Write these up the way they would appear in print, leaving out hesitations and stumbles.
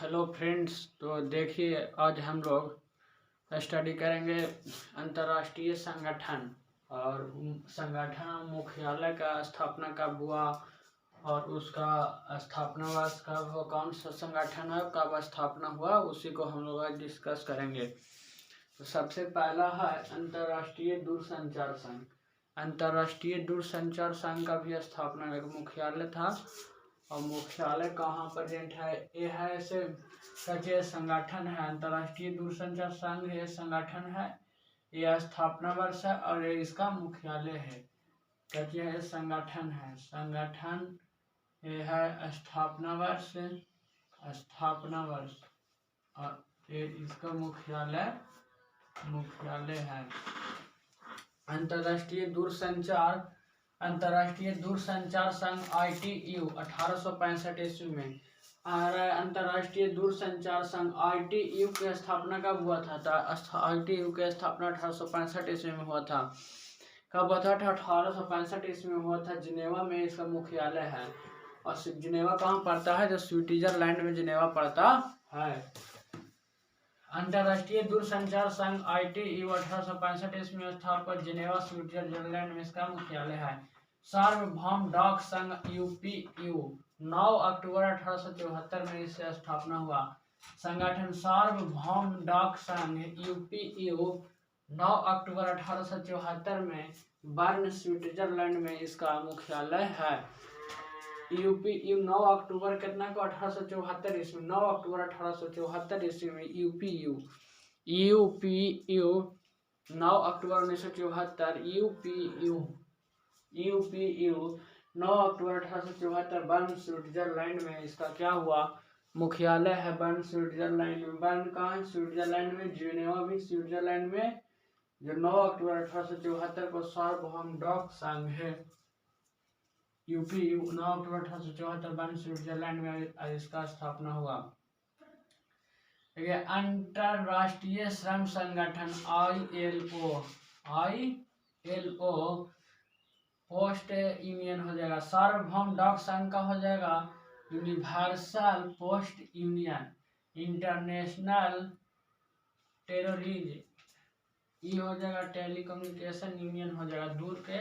Hello friends. तो देखिए, आज हम लोग स्टडी करेंगे अंतर्राष्ट्रीय संगठन और संगठन मुख्यालय का स्थापना कब हुआ और उसका स्थापना वर्ष कब हुआ, कौन सा संगठन है, कब स्थापना हुआ, उसी को हम लोग आज डिस्कस करेंगे। तो सबसे पहला है अंतर्राष्ट्रीय दूरसंचार संघ। अंतर्राष्ट्रीय दूरसंचार संघ का भी स्थापना एक मुख्यालय था और मुख्यालय कहाँ प्रेजेंट है, ये है ऐसे सचिव संगठन है। अंतर्राष्ट्रीय दूरसंचार संघ ये संगठन है, यह स्थापना वर्ष है और ये इसका मुख्यालय है। सचिव संगठन है, संगठन ये है स्थापना वर्ष और ये इसका मुख्यालय है। अंतर्राष्ट्रीय दूरसंचार संघ ITU 1865 ईस्वी में। और अंतर्राष्ट्रीय दूरसंचार संघ ITU की स्थापना कब हुआ था? ITU की स्थापना 1865 ईस्वी में हुआ था। कब हुआ था? 1865 ईस्वी में हुआ था। जिनेवा में इसका मुख्यालय है। और जिनेवा कहाँ पड़ता है? जो स्विट्जरलैंड में जिनेवा पड़ता है। अंतर्राष्ट्रीय दूरसंचार संघ ITU 1865 ईस्वी में स्थापित, जिनेवा स्विट्जरलैंड में इसका मुख्यालय है। सार्वभौम डाक संघ UPU 9 अक्टूबर 1874 में इससे स्थापना हुआ। संगठन सार्वभौम डाक संघ UPU 9 अक्टूबर 1874 में बर्न स्विट्जरलैंड में इसका मुख्यालय है। UPU 9 अक्टूबर कितना को 1874 ईस्वी, 9 अक्टूबर 1874 ईस्वी में UPU 9 अक्टूबर 1974 UPU 9 अक्टूबर 1874 बर्न स्विट्जरलैंड में इसका क्या हुआ? मुख्यालय है बर्न स्विट्जरलैंड में। बर्न कहाँ है? स्विट्जरलैंड में। जिनेवा भी स्विट्जरलैंड में। जो 9 अक्टूबर 1874 को सार्वभौम डाक संघ है UPU 9 अक्टूबर 1874 बर्न स्विट्जरलैंड में इसका स्थापना हुआ। अंतरराष्ट्रीय श्रम संगठन ILO पोस्ट यूनियन हो जाएगा। सार्वभौम डाक संघ का हो जाएगा universal post union. International terrorism ये हो जाएगा। टेलीकम्युनिकेशन यूनियन हो जाएगा। दूर के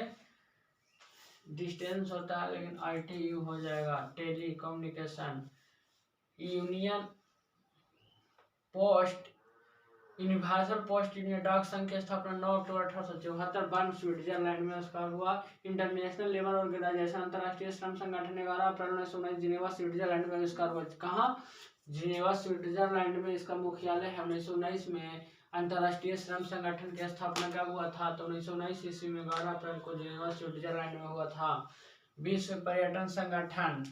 डिस्टेंस होता है लेकिन ITU हो जाएगा telecommunication union. Universal post union डाक संघ की स्थापना 9 अक्टूबर 1874 बर्न स्विट्जरलैंड में उसका हुआ। इंटरनेशनल लेबर ऑर्गेनाइजेशन अंतर्राष्ट्रीय श्रम संगठन 11 अप्रैल 1919 जिनेवा स्विट्जरलैंड में इसका हुआ। कहाँ? जिनेवा स्विट्जरलैंड में इसका मुख्यालय है। 1919 में अंतर्राष्ट्रीय श्रम संगठन की स्थापना कब हुआ था? तो 1919 ईस्वी में 11 अप्रैल को जिनेवा स्विट्जरलैंड में हुआ था। विश्व पर्यटन संगठन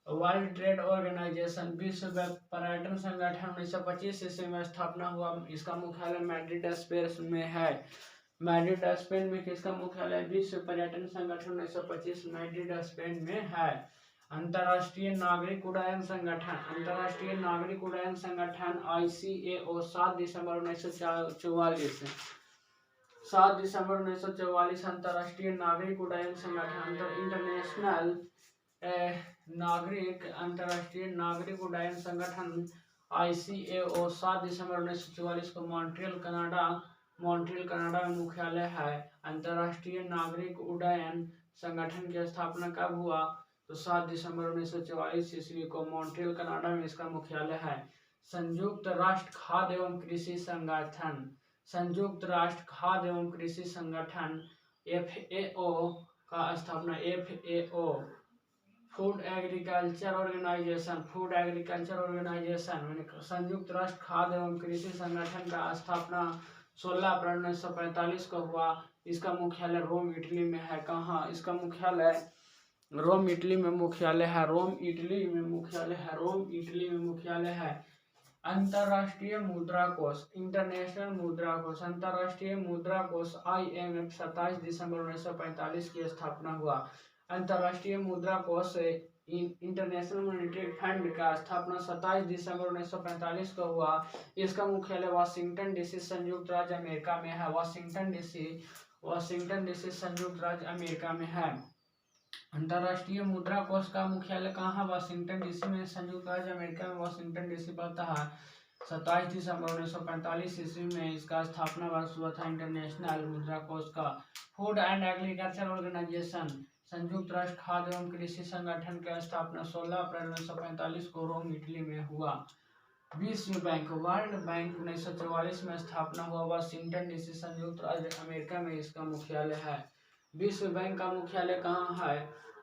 वर्ल्ड ट्रेड ऑर्गेनाइजेशन विश्व पर्यटन संगठन 1925 ईस्वी में स्थापना हुआ। इसका मुख्यालय मैड्रिड स्पेन में है। मैड्रिड स्पेन में किसका मुख्यालय? विश्व पर्यटन संगठन 1925 मैड्रिड स्पेन में है। अंतर्राष्ट्रीय नागरिक उड्डयन संगठन ICAO 7 दिसंबर 1944 अंतर्राष्ट्रीय नागरिक उड्डयन संगठन अंतर्राष्ट्रीय नागरिक उड्डयन संगठन ICAO 7 दिसंबर 1944 को मॉन्ट्रियल कनाडा में मुख्यालय है। अंतर्राष्ट्रीय नागरिक उड्डयन संगठन की स्थापना कब हुआ? तो 7 दिसंबर 1944 ईस्वी को मॉन्ट्रियल कनाडा में इसका मुख्यालय है। संयुक्त राष्ट्र खाद्य एवं कृषि संगठन FAO का स्थापना FAO फूड एग्रीकल्चर ऑर्गेनाइजेशन संयुक्त राष्ट्र खाद्य एवं कृषि संगठन का स्थापना 16 अप्रैल 1945 को हुआ। इसका मुख्यालय रोम इटली में है। कहाँ? इसका मुख्यालय रोम इटली में मुख्यालय है। अंतर्राष्ट्रीय मुद्रा कोष इंटरनेशनल मुद्रा कोष अंतर्राष्ट्रीय मुद्रा कोष IMF 27 दिसंबर 1945 की स्थापना हुआ। अंतर्राष्ट्रीय मुद्रा कोष इंटरनेशनल मॉनेटरी फंड का स्थापना 27 दिसंबर 1945 को हुआ। इसका मुख्यालय वाशिंगटन DC संयुक्त राज्य अमेरिका में है। वाशिंगटन DC संयुक्त राज्य अमेरिका में है। अंतर्राष्ट्रीय मुद्रा कोष का मुख्यालय कहाँ? वाशिंगटन डीसी में। संयुक्त राज्य अमेरिका में वाशिंगटन डीसी पड़ता है। 27 दिसंबर 1945 ईस्वी में इसका स्थापना वर्ष हुआ था इंटरनेशनल मुद्रा कोष का। फूड एंड एग्रीकल्चर ऑर्गेनाइजेशन, संयुक्त राष्ट्र खाद्य एवं कृषि संगठन की स्थापना 16 अप्रैल 1945 को रोम, इटली में हुआ। विश्व बैंक, वर्ल्ड बैंक 1944 में स्थापना हुआ। वाशिंगटन डीसी, संयुक्त राज्य अमेरिका में इसका मुख्यालय है। विश्व बैंक का मुख्यालय कहाँ है?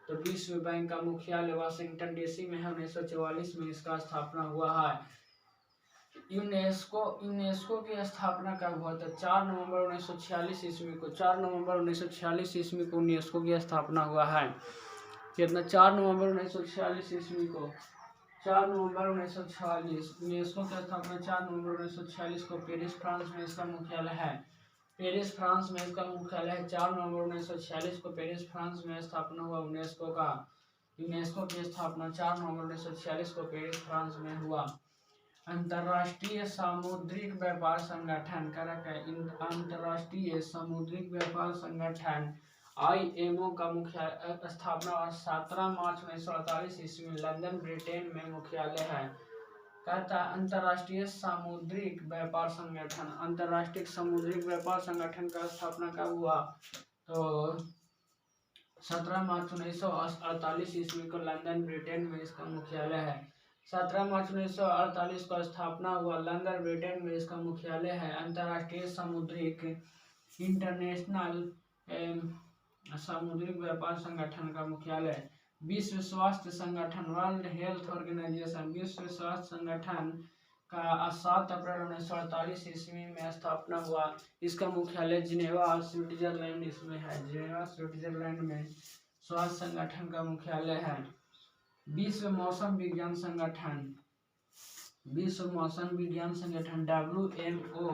तो विश्व बैंक का मुख्यालय वाशिंगटन डीसी में है। 1944 में इसका स्थापना हुआ है। यूनेस्को की स्थापना कब हुआ था? 4 नवंबर 1946 ईस्वी को। 4 नवंबर 1946 ईस्वी को यूनेस्को की स्थापना हुआ है। कितना? 4 नवंबर 1946 ईस्वी को। 4 नवंबर 1946 यूनेस्को की स्थापना 4 नवंबर 1946 को पेरिस, फ्रांस में इसका मुख्यालय है। पेरिस, फ्रांस में इसका मुख्यालय है। 4 नवंबर 1946 को पेरिस, फ्रांस में स्थापना हुआ यूनेस्को का। यूनेस्को की स्थापना 4 नवंबर 1946 को पेरिस, फ्रांस में हुआ। अंतर्राष्ट्रीय सामुद्रिक व्यापार संगठन अंतर्राष्ट्रीय सामुद्रिक व्यापार संगठन IMO का मुख्य स्थापना 17 मार्च 1948 ईस्वी में लंदन, ब्रिटेन में मुख्यालय है। कहता अंतर्राष्ट्रीय सामुद्रिक व्यापार संगठन, अंतर्राष्ट्रीय सामुद्रिक व्यापार संगठन का स्थापना कब हुआ? तो 17 मार्च 1948 ईस्वी को लंदन, ब्रिटेन में इसका मुख्यालय है। 17 मार्च 1948 को स्थापना हुआ, लंदन, ब्रिटेन में इसका मुख्यालय है। अंतर्राष्ट्रीय सामुद्रिक इंटरनेशनल सामुद्रिक व्यापार संगठन का मुख्यालय। विश्व स्वास्थ्य संगठन, वर्ल्ड हेल्थ ऑर्गेनाइजेशन, विश्व स्वास्थ्य संगठन का 7 अप्रैल 1948 ईस्वी में स्थापना हुआ। इसका मुख्यालय जिनेवा, स्विट्जरलैंड इसमें है। जिनेवा, स्विट्जरलैंड में स्वास्थ्य संगठन का मुख्यालय है। विश्व मौसम विज्ञान संगठन, विश्व मौसम विज्ञान संगठन WMO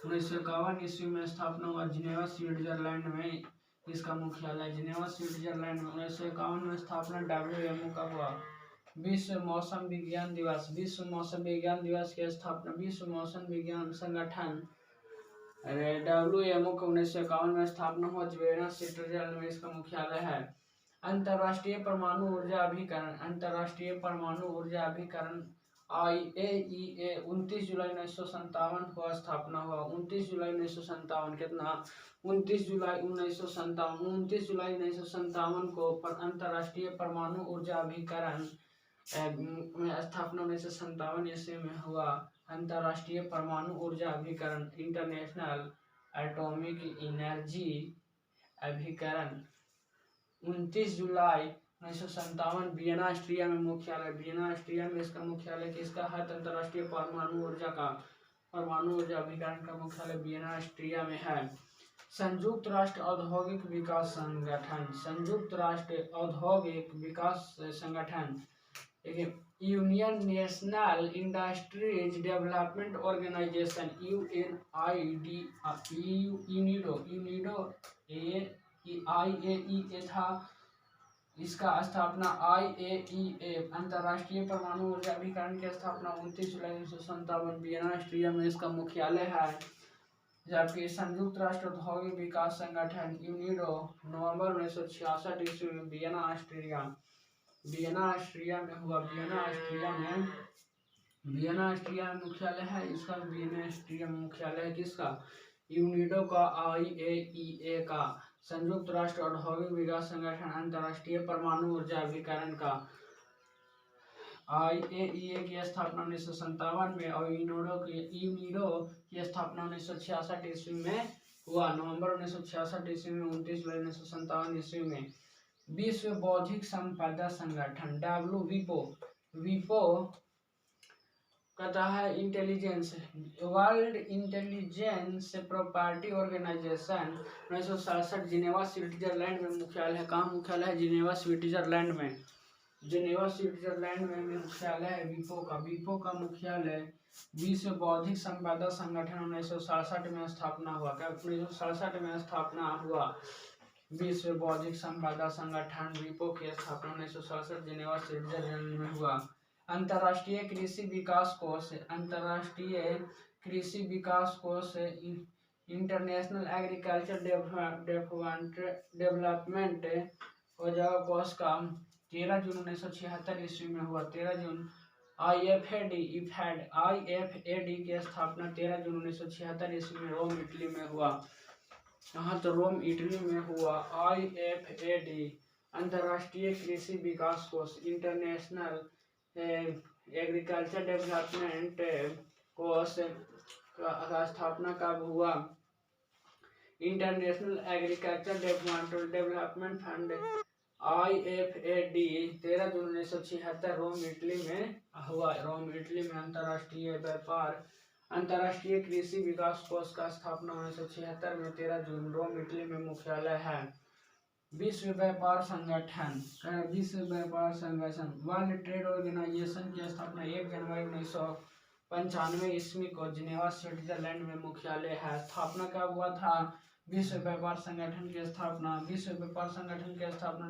1951 ईस्वी में स्थापना हुआ। जिनेवा, स्विट्जरलैंड में इसका मुख्यालय। जिनेवा, स्विट्जरलैंड में 1951 में स्थापना WMO का हुआ। विश्व मौसम विज्ञान दिवस, विश्व मौसम विज्ञान दिवस की स्थापना विश्व मौसम विज्ञान संगठन WMO को 1951 में स्थापना हुआ। जिनेवा, स्विट्जरलैंड में इसका मुख्यालय है। अंतर्राष्ट्रीय परमाणु ऊर्जा अभिकरण, अंतर्राष्ट्रीय परमाणु ऊर्जा अभिकरण IAEA 29 जुलाई 1957 को स्थापना हुआ। 29 जुलाई 1957, कितना? 29 जुलाई 1957, 29 जुलाई 1957 को अंतर्राष्ट्रीय परमाणु ऊर्जा अभिकरण में स्थापना 1957 ईस्वी में हुआ। अंतर्राष्ट्रीय परमाणु ऊर्जा अभिकरण, इंटरनेशनल एटॉमिक एनर्जी अभिकरण 29 जुलाई 1957 वियना, ऑस्ट्रिया में मुख्यालय। वियना, ऑस्ट्रिया में इसका मुख्यालय किसका है? अंतर्राष्ट्रीय परमाणु ऊर्जा का, परमाणु ऊर्जा अभिकरण का मुख्यालय वियना, ऑस्ट्रिया में है। संयुक्त राष्ट्र औद्योगिक विकास संगठन, संयुक्त राष्ट्र औद्योगिक विकास संगठन, union national industries development organization IAEA था। इसका स्थापना IAEA अंतर्राष्ट्रीय परमाणु ऊर्जा अभिकरण की स्थापना 29 जुलाई 1957 वियना, ऑस्ट्रिया में इसका मुख्यालय है। जबकि संयुक्त राष्ट्र औद्योगिक विकास संगठन यूनिडो नवंबर 1966 ईस्वी में वियना, ऑस्ट्रिया, वियना, ऑस्ट्रिया में हुआ। वियना, ऑस्ट्रिया में, वियना, ऑस्ट्रिया में मुख्यालय है इसका। वियना, ऑस्ट्रिया में मुख्यालय है किसका? यूनिडो का, IAEA का। संयुक्त राष्ट्र औद्योगिक विकास संगठन अंतर्राष्ट्रीय परमाणु ऊर्जा अभिकरण का IAEA की स्थापना 1957 में और यूनिडो की स्थापना 1966 ईस्वी में हुआ। नवंबर 1966 ईस्वी में, 29 जुलाई 1957 ईस्वी में। विश्व बौद्धिक संपदा संगठन WIPO कहता है intelligence, world intelligence property organization 1967 Geneva, Switzerland में मुख्यालय है। कहाँ मुख्यालय है? जिनेवा, स्विट्जरलैंड में। जिनेवा, स्विट्जरलैंड में मुख्यालय है WIPO का। WIPO का मुख्यालय विश्व बौद्धिक संपदा संगठन 1967 में स्थापना हुआ। क्या 1967 में स्थापना हुआ? विश्व बौद्धिक संपदा संगठन WIPO की स्थापना 1967 जिनेवा, स्विट्जरलैंड में हुआ। अंतर्राष्ट्रीय कृषि विकास कोष, अंतर्राष्ट्रीय कृषि विकास कोष इंटरनेशनल एग्रीकल्चर डेवलपमेंट हो जाएगा कोस का 13 जून 1976 ईस्वी में हुआ। 13 जून। IFAD की स्थापना 13 जून 1976 ईस्वी में रोम इटली में हुआ। यहाँ तो रोम इटली में हुआ। IFAD अंतर्राष्ट्रीय कृषि विकास कोष, इंटरनेशनल एग्रीकल्चर डेवलपमेंट कोष का स्थापना कब हुआ? International agriculture development fund IFAD 13 जून 1976 रोम इटली में हुआ। रोम इटली में अंतर्राष्ट्रीय कृषि विकास कोष का स्थापना 1976 में 13 जून रोम इटली में मुख्यालय है। विश्व व्यापार संगठन वर्ल्ड ट्रेड ऑर्गेनाइजेशन की स्थापना 1 जनवरी 1995 ईस्वी को जिनेवा स्विट्जरलैंड में मुख्यालय है। स्थापना कब हुआ था? विश्व व्यापार संगठन की स्थापना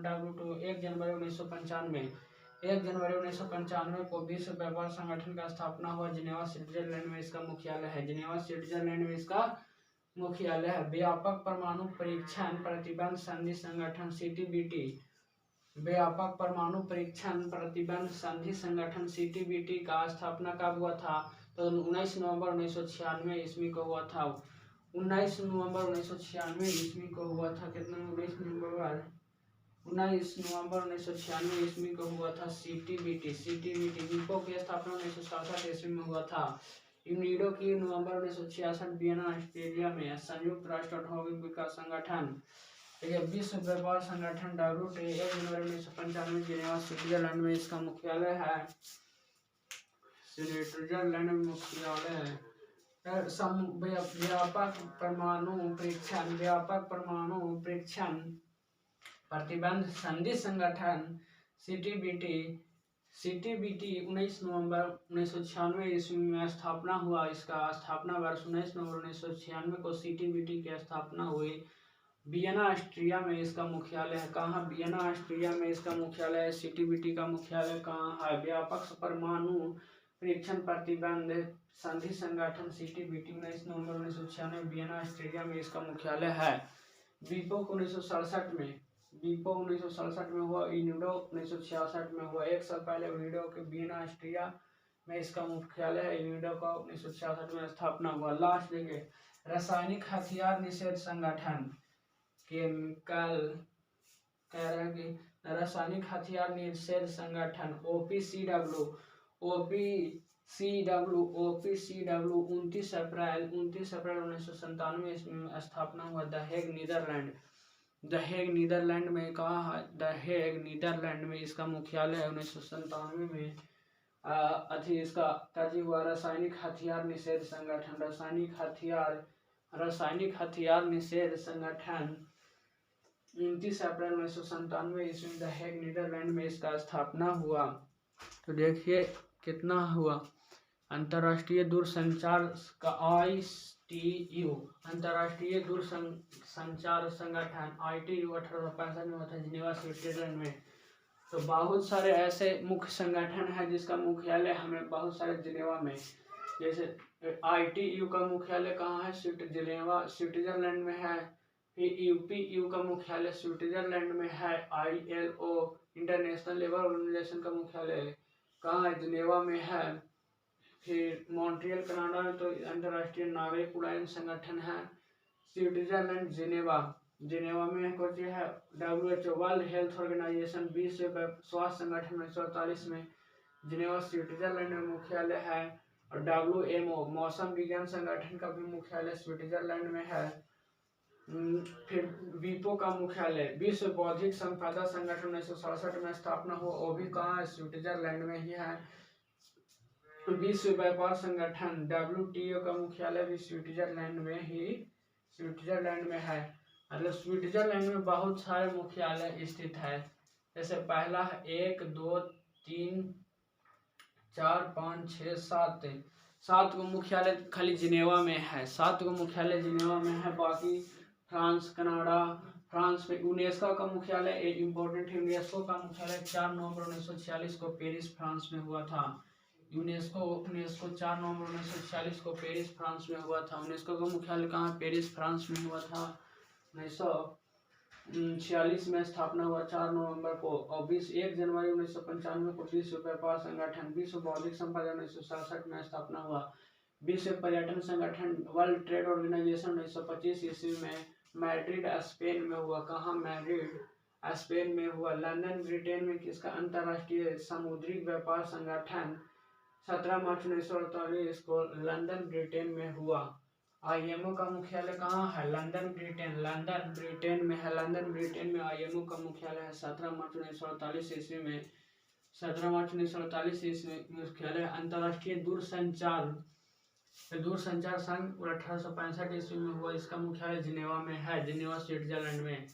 WTO 1 जनवरी 1995 को विश्व व्यापार संगठन का स्थापना हुआ। जिनेवा स्विट्जरलैंड में इसका मुख्यालय है। व्यापक परमाणु परीक्षण प्रतिबंध संधि संगठन CTBT व्यापक परमाणु परीक्षण प्रतिबंध संधि संगठन CTBT का स्थापना कब हुआ था? तो 19 नवंबर 1996 ईस्वी को हुआ था। 19 नवंबर 1996 ईस्वी को हुआ था। कितना? 19 नवंबर 1996 ईस्वी को हुआ था CTBT। विपो की स्थापना 1967 ईस्वी में हुआ था। यूनिडो की नवंबर 1966 वियना ऑस्ट्रेलिया में। संयुक्त राष्ट्र औद्योगिक विकास संगठन विश्व व्यापार संगठन WTO 1 जनवरी 1995 जिनेवा स्विट्जरलैंड में इसका मुख्यालय है। व्यापक परमाणु परीक्षण प्रतिबंध संधि संगठन CTBT 19 नवंबर 1996 ईस्वी में स्थापना हुआ। इसका स्थापना वर्ष 19 नवंबर 1996 को CTBT की स्थापना हुई। वियना ऑस्ट्रिया में इसका मुख्यालय है। कहाँ? वियना ऑस्ट्रिया में इसका मुख्यालय है। CTBT का मुख्यालय कहाँ है? व्यापक परमाणु परीक्षण प्रतिबंध संधि संगठन CTBT 19 नवंबर 1996 वियना ऑस्ट्रिया में इसका मुख्यालय है। विपो 1967 में हुआ। यूनिडो 1966 में हुआ। एक साल पहले यूनिडो के वियना ऑस्ट्रिया में इसका मुख्यालय है। यूनिडो का 1966 में स्थापना हुआ। लास्ट देखिए, रासायनिक हथियार निषेध संगठन केमिकल रासायनिक हथियार निषेध संगठन OPCW 29 अप्रैल 1997 ईस्वी में स्थापना हुआ। द हेग नीदरलैंड में। कहा है? द हेग नीदरलैंड में इसका मुख्यालय है। 1997 में इसका तजी हुआ। रासायनिक हथियार निषेध संगठन रासायनिक हथियार निषेध संगठन 29 अप्रैल 1997 ईस्वी द हेग नीदरलैंड में इसका स्थापना हुआ। तो देखिए कितना हुआ। अंतर्राष्ट्रीय दूरसंचार का ITU अंतर्राष्ट्रीय दूरसंचार संगठन ITU 1865 में हुआ था जिनेवा स्विट्जरलैंड में। तो बहुत सारे ऐसे मुख्य संगठन है जिसका मुख्यालय हमें बहुत सारे जिनेवा में। जैसे ITU का मुख्यालय कहाँ है? जिनेवा स्विट्जरलैंड में है। फिर UPU का मुख्यालय स्विट्जरलैंड में है। ILO इंटरनेशनल लेबर ऑर्गेनाइजेशन का मुख्यालय कहाँ है? जिनेवा में है। फिर मॉन्ट्रियल कनाडा में तो अंतर्राष्ट्रीय नागरिक उड्डयन संगठन है। स्विट्जरलैंड जिनेवा में कुछ है। WHO वर्ल्ड हेल्थ ऑर्गेनाइजेशन विश्व स्वास्थ्य संगठन 1948 में जिनेवा स्विट्जरलैंड में मुख्यालय है। और WMO मौसम विज्ञान संगठन का भी मुख्यालय स्विट्जरलैंड में है। फिर विपो का मुख्यालय विश्व बौद्धिक संपदा संगठन 1967 में स्थापना हुआ। वो भी कहाँ है? स्विट्जरलैंड में ही है। विश्व व्यापार संगठन WTO का मुख्यालय भी स्विट्जरलैंड में है। मतलब स्विट्जरलैंड में बहुत सारे मुख्यालय स्थित है। जैसे पहला है 1 2 3 4 5 6 7 को मुख्यालय खाली जिनेवा में है। 7 को मुख्यालय जिनेवा में है। बाकी फ्रांस कनाडा फ्रांस में। यूनेस्को का मुख्यालय इम्पोर्टेंट है। यूनेस्को का मुख्यालय 4 नवंबर 1946 को पेरिस फ्रांस में हुआ था। यूनेस्को 4 नवंबर 1946 को पेरिस फ्रांस में हुआ था। यूनेस्को का मुख्यालय कहाँ? पेरिस फ्रांस में हुआ था। 1946 में स्थापना हुआ 4 नवंबर को, और 1 जनवरी 1995 को विश्व व्यापार संगठन, विश्व बौद्धिक संपदा 1967 में स्थापना हुआ, विश्व पर्यटन संगठन वर्ल्ड ट्रेड ऑर्गेनाइजेशन 1925 ईस्वी में मैड्रिड स्पेन में हुआ। कहाँ? मैड्रिड स्पेन में हुआ। लंदन ब्रिटेन में किसका? अंतर्राष्ट्रीय समुद्री व्यापार संगठन 17 मार्च 1948 को लंदन ब्रिटेन में हुआ। आईएमओ का मुख्यालय कहाँ है? लंदन ब्रिटेन, लंदन ब्रिटेन में है। लंदन ब्रिटेन में आईएमओ का मुख्यालय है। 17 मार्च 1948 ईस्वी में, 17 मार्च 1948 ईस्वी में मुख्यालय। अंतर्राष्ट्रीय दूरसंचार संघ 1865 ईस्वी में हुआ। इसका मुख्यालय जिनेवा में है, जिनेवा स्विट्जरलैंड में।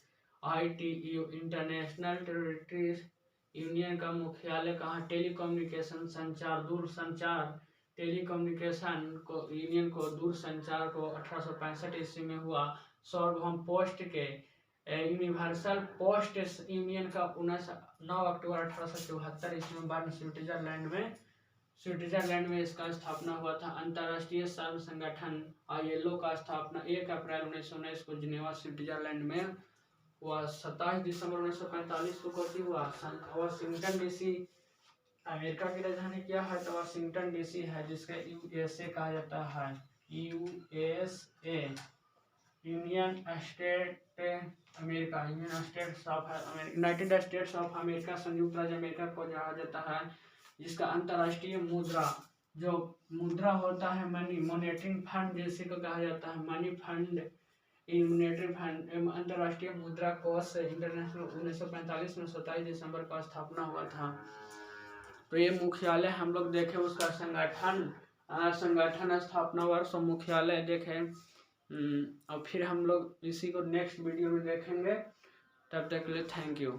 ITU इंटरनेशनल टेरिटरीज यूनियन का मुख्यालय कहाँ? टेलीकम्युनिकेशन संचार दूरसंचार टेलीकम्युनिकेशन को यूनियन को दूरसंचार को 1865 ईस्वी में हुआ। सार्वभौम पोस्ट के यूनिवर्सल पोस्ट यूनियन का 9 अक्टूबर 1874 ईस्वी में बर्न स्विट्जरलैंड में इसका स्थापना हुआ था। अंतर्राष्ट्रीय श्रम संगठन ILO का स्थापना 1 अप्रैल 1919 को जिनेवा स्विट्जरलैंड में हुआ। 27 दिसंबर 1945 को कभी हुआ। वाशिंगटन DC अमेरिका की राजधानी क्या है? तो वाशिंगटन DC है, जिसका USA कहा जाता है। USA union state America, United states of America, संयुक्त राज्य अमेरिका को कहा जाता है। जिसका अंतर्राष्ट्रीय मुद्रा, जो मुद्रा होता है मनी, मॉनेटरी फंड जिसे को कहा जाता है, मनी फंड, मॉनेटरी फंड, अंतर्राष्ट्रीय मुद्रा कोष इंटरनेशनल 1945 में 27 दिसंबर का स्थापना हुआ था। तो ये मुख्यालय हम लोग देखे, उसका संगठन स्थापना वर्ष और मुख्यालय देखे। और फिर हम लोग इसी को नेक्स्ट वीडियो में देखेंगे। तब तक के लिए थैंक यू।